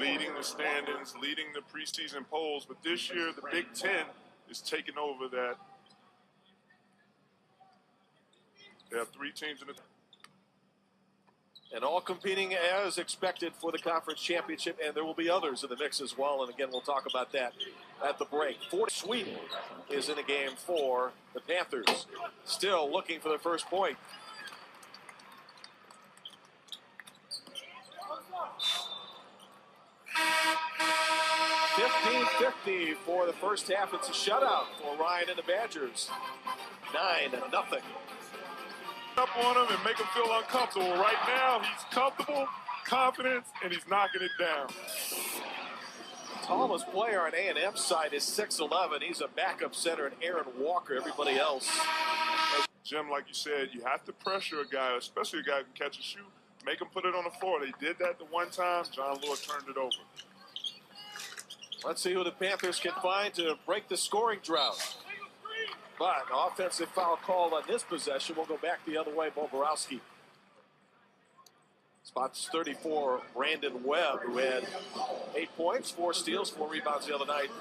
leading the standings, leading the preseason polls. But this year, the Big Ten is taking over that. They have 3 teams in the. And all competing as expected for the conference championship, and there will be others in the mix as well. And again, we'll talk about that at the break. Sweden is in the game for the Panthers. Still looking for their first point. $15-50 for the first half. It's a shutout for Ryan and the Badgers. 9-0. Up on him and make him feel uncomfortable. Right now, he's comfortable, confident, and he's knocking it down. Tallest player on A&M's side is 6'11". He's a backup center, and Aaron Walker, everybody else. Jim, like you said, you have to pressure a guy, especially a guy who can catch a shoot, make him put it on the floor. They did that the one time. John Lord turned it over. Let's see who the Panthers can find to break the scoring drought. But an offensive foul called on this possession. We'll go back the other way, Boborowski. Spots 34, Brandon Webb, who had 8 points, 4 steals, 4 rebounds the other night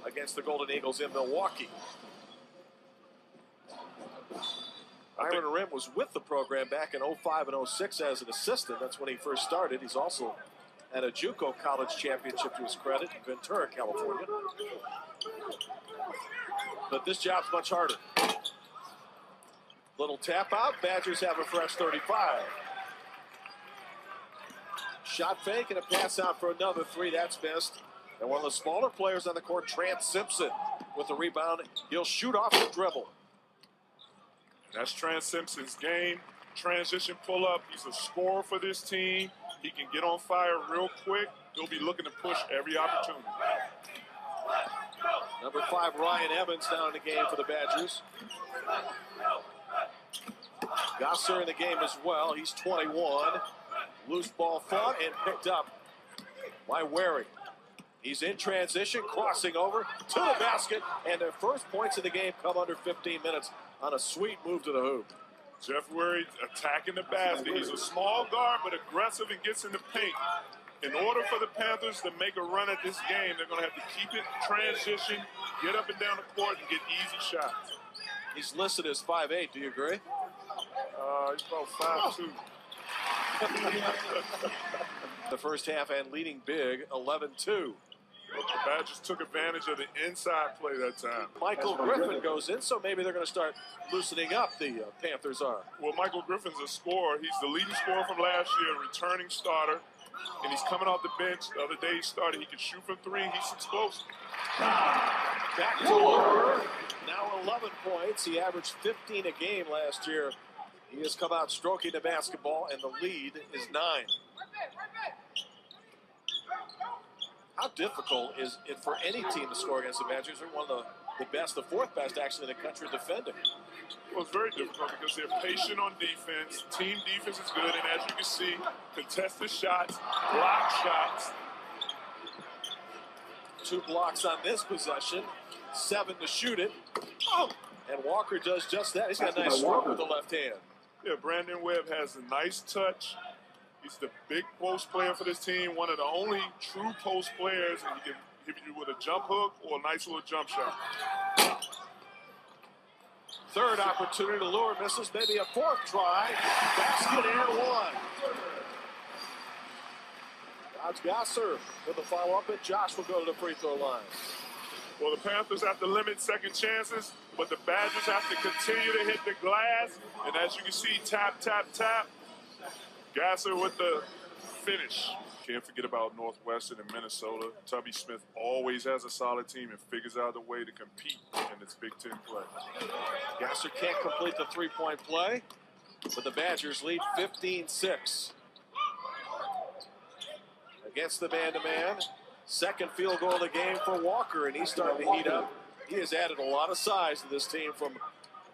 against the Golden Eagles in Milwaukee. Iron Rim was with the program back in 05 and 06 as an assistant. That's when he first started. He's also at a JUCO college championship to his credit in Ventura, California. But this job's much harder. Little tap out. Badgers have a fresh 35. Shot fake and a pass out for another 3. That's missed. And one of the smaller players on the court, Trent Simpson, with the rebound. He'll shoot off the dribble. That's Trent Simpson's game. Transition pull-up. He's a scorer for this team. He can get on fire real quick. He'll be looking to push every opportunity. Number 5, Ryan Evans now in the game for the Badgers. Gasser in the game as well. He's 21. Loose ball fought and picked up by Wary. He's in transition, crossing over to the basket, and their first points of the game come under 15 minutes on a sweet move to the hoop. Jeff Wary attacking the basket. He's a small guard, but aggressive and gets in the paint. In order for the Panthers to make a run at this game, they're going to have to keep it, transition, get up and down the court, and get easy shots. He's listed as 5'8". Do you agree? He's about 5'2". The first half and leading big, 11-2. The Badgers took advantage of the inside play that time. Michael Griffin goes in, so maybe they're going to start loosening up, the Panthers are. Well, Michael Griffin's a scorer. He's the leading scorer from last year, returning starter. And he's coming off the bench. The other day he started. He can shoot from 3. He's explosive. Back to Lohr. Now 11 points. He averaged 15 a game last year. He has come out stroking the basketball, and the lead is 9. How difficult is it for any team to score against the Badgers? They're one of the best, the 4th best actually in the country defending. Well, it's very difficult because they're patient on defense. Team defense is good, and as you can see, contested shots, block shots. 2 blocks on this possession, 7 to shoot it. Oh! And Walker does just that. He's got a nice stroke with the left hand. Yeah, Brandon Webb has a nice touch. He's the big post player for this team, one of the only true post players, and he can hit you with a jump hook or a nice little jump shot. Third opportunity to lure, misses, maybe a 4th try. Basket and 1. Dodge Gasser with a follow-up, and Josh will go to the free throw line. Well, the Panthers have to limit second chances, but the Badgers have to continue to hit the glass. And as you can see, tap, tap, tap. Gasser with the finish. Can't forget about Northwestern and Minnesota. Tubby Smith always has a solid team and figures out a way to compete in its Big Ten play. Gasser can't complete the 3-point play, but the Badgers lead 15-6. Against the man-to-man. Second field goal of the game for Walker, and he's starting to heat up. He has added a lot of size to this team from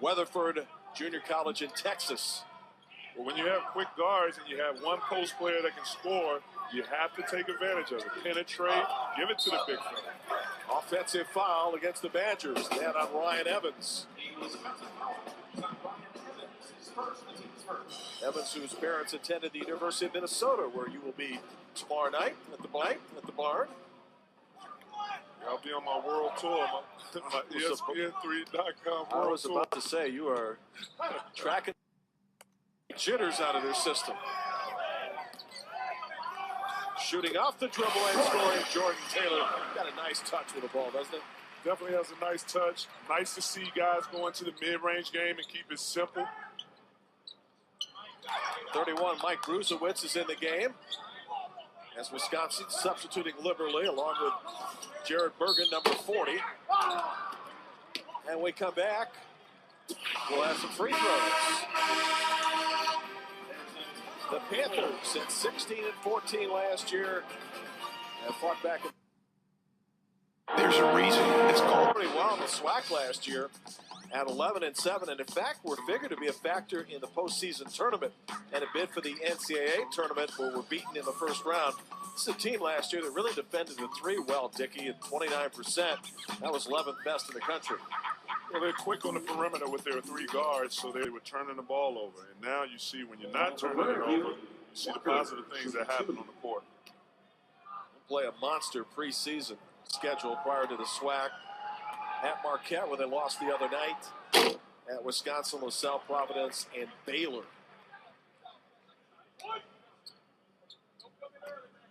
Weatherford Junior College in Texas. Well, when you have quick guards and you have one post player that can score, you have to take advantage of it. Penetrate, give it to the big fella. Offensive foul against the Badgers. That on Ryan Evans. Evans, whose parents attended the University of Minnesota, where you will be tomorrow night at the barn. I'll be on my world tour, my ESPN3.com I was about to say, you are tracking jitters out of their system. Shooting off the dribble and scoring, Jordan Taylor. Got a nice touch with the ball, doesn't it? Definitely has a nice touch. Nice to see guys go into the mid-range game and keep it simple. 31, Mike Brusewitz is in the game, as Wisconsin substituting liberally along with Jared Bergen, number 40. And we come back, we'll have some free throws. The Panthers at 16-14 last year have fought back. There's a reason it's called. Pretty well in the SWAC last year at 11-7, and in fact were figured to be a factor in the postseason tournament and a bid for the NCAA tournament, where we're beaten in the first round. This is a team last year that really defended the three well, Dickie, at 29%. That was 11th best in the country. Well, they're quick on the perimeter with their three guards, so they were turning the ball over. And now you see when you're not turning it over, you see the positive things that happen on the court. We'll play a monster preseason schedule prior to the SWAC at Marquette, where they lost the other night, at Wisconsin, LaSalle, Providence, and Baylor.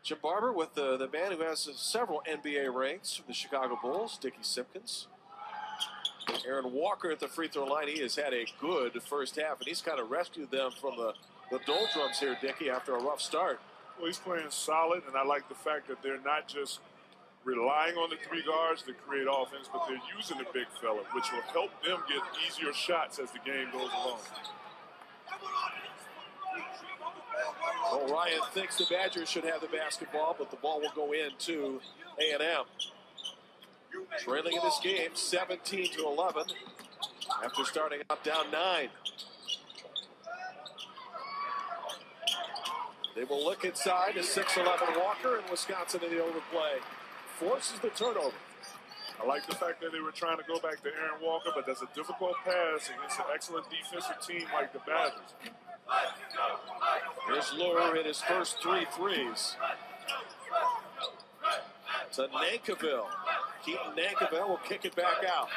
Jim Barber with the man who has several NBA rings from the Chicago Bulls, Dickie Simpkins. Aaron Walker at the free throw line. He has had a good first half, and he's kind of rescued them from the doldrums here, Dickie, after a rough start. Well, he's playing solid, and I like the fact that they're not just relying on the three guards to create offense, but they're using the big fella, which will help them get easier shots as the game goes along. Well, Ryan thinks the Badgers should have the basketball, but the ball will go into A&M. Trailing in this game 17-11 after starting out down 9. They will look inside to 6'11 Walker, and Wisconsin in the overplay forces the turnover. I like the fact that they were trying to go back to Aaron Walker, but that's a difficult pass against an excellent defensive team like the Badgers. Here's Lure in his first 3 threes. To Nankivell. Keaton Nankivell will kick it back out.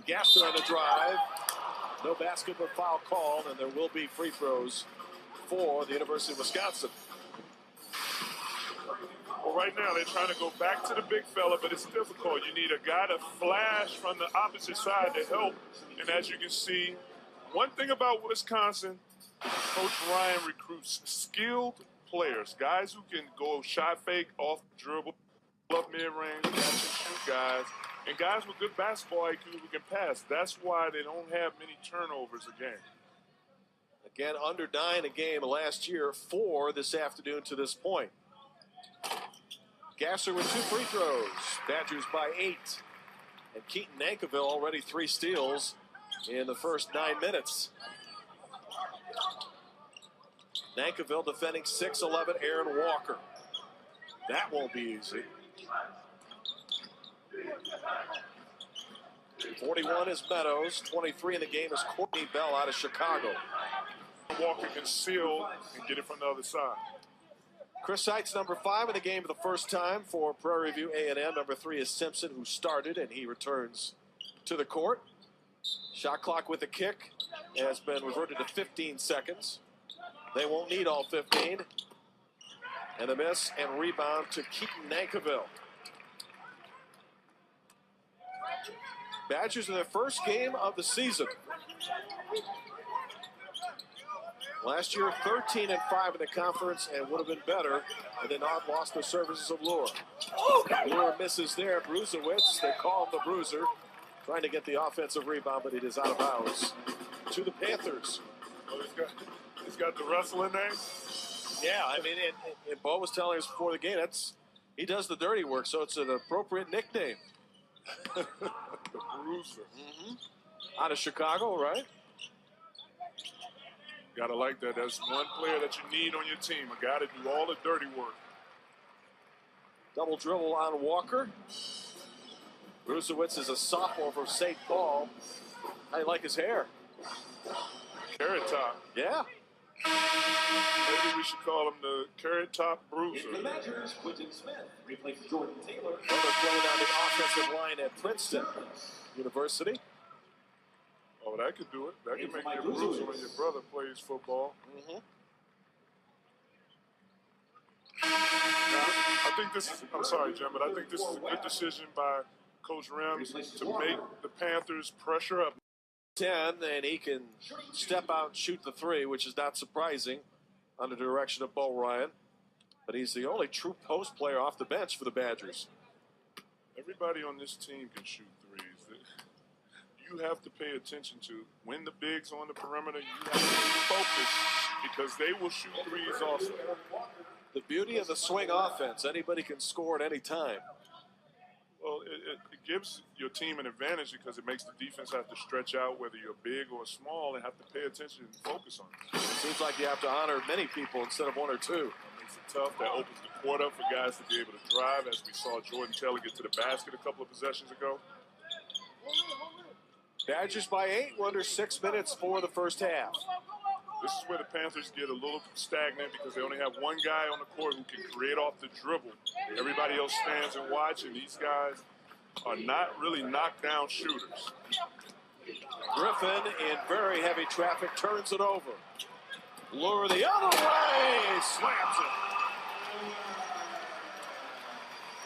Gasser on the drive. No basketball foul called, and there will be free throws for the University of Wisconsin. Well, right now they're trying to go back to the big fella, but it's difficult. You need a guy to flash from the opposite side to help. And as you can see, one thing about Wisconsin, Coach Ryan recruits skilled players, guys who can go shot fake, off the dribble, up mid-range, catch and shoot guys, and guys with good basketball IQ who can pass. That's why they don't have many turnovers a game. Again, under 9 a game last year, 4 this afternoon to this point. Gasser with 2 free throws. Badgers by 8. And Keaton Nankivell already 3 steals in the first 9 minutes. Nankivell defending 6'11 Aaron Walker. That won't be easy. 41 is Meadows. 23 in the game is Courtney Bell out of Chicago. Walker can seal and get it from the other side. Chris Seitz, number 5 in the game for the first time for Prairie View A&M. Number 3 is Simpson, who started, and he returns to the court. Shot clock with a kick has been reverted to 15 seconds. They won't need all 15. And a miss and rebound to Keaton Nankivell. Badgers in their first game of the season. Last year, 13-5 in the conference, and would have been better had they not lost the services of Lure. Lure misses there. Brusewitz, they call him the Bruiser, trying to get the offensive rebound, but it is out of bounds to the Panthers. Well, he's got the wrestling name. Yeah, I mean, and Bo was telling us before the game, he does the dirty work, so it's an appropriate nickname. The Bruiser. Out of Chicago, right? Gotta like that. That's one player that you need on your team. A guy to do all the dirty work. Double dribble on Walker. Brusewitz is a sophomore from St. Paul. I like his hair. Carrot Top. Yeah. Maybe we should call him the Carrot Top Bruiser. The Badgers, Quentin Smith replaces Jordan Taylor. Another playing on the offensive line at Princeton University. Oh, that could do it. That could make you a bruiser when your brother plays football. I think this is, I'm sorry, Jim, but I think this is a good decision by Coach Rem to make the Panthers pressure up. 10, and he can step out and shoot the three, which is not surprising under the direction of Bo Ryan. But he's the only true post player off the bench for the Badgers. Everybody on this team can shoot threes. You have to pay attention to when the bigs on the perimeter, you have to focus because they will shoot threes also. The beauty of the swing offense, anybody can score at any time. Well, it gives your team an advantage because it makes the defense have to stretch out whether you're big or small and have to pay attention and focus on it. It seems like you have to honor many people instead of one or two. That makes it tough. That opens the court up for guys to be able to drive, as we saw Jordan Taylor get to the basket a couple of possessions ago. Badgers by 8, under 6 minutes for the first half. This is where the Panthers get a little stagnant because they only have one guy on the court who can create off the dribble. Everybody else stands and watches, and these guys are not really knockdown shooters. Griffin, in very heavy traffic, turns it over. Lure the other way, slams it.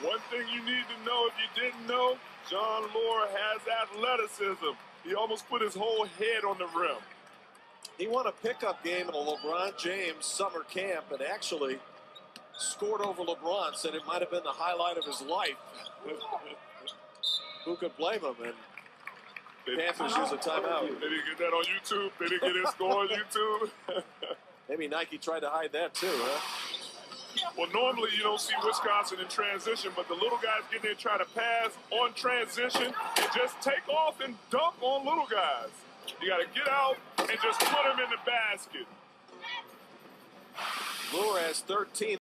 One thing you need to know if you didn't know, John Lure has athleticism. He almost put his whole head on the rim. He won a pickup game in a LeBron James summer camp and actually scored over LeBron, said it might have been the highlight of his life. Who could blame him? And Panthers use a timeout. They didn't get that on YouTube. They didn't get his score on YouTube. Maybe Nike tried to hide that too, huh? Well, normally you don't see Wisconsin in transition, but the little guys get there and try to pass on transition and just take off and dunk on little guys. You got to get out and just put them in the basket. Lure has 13.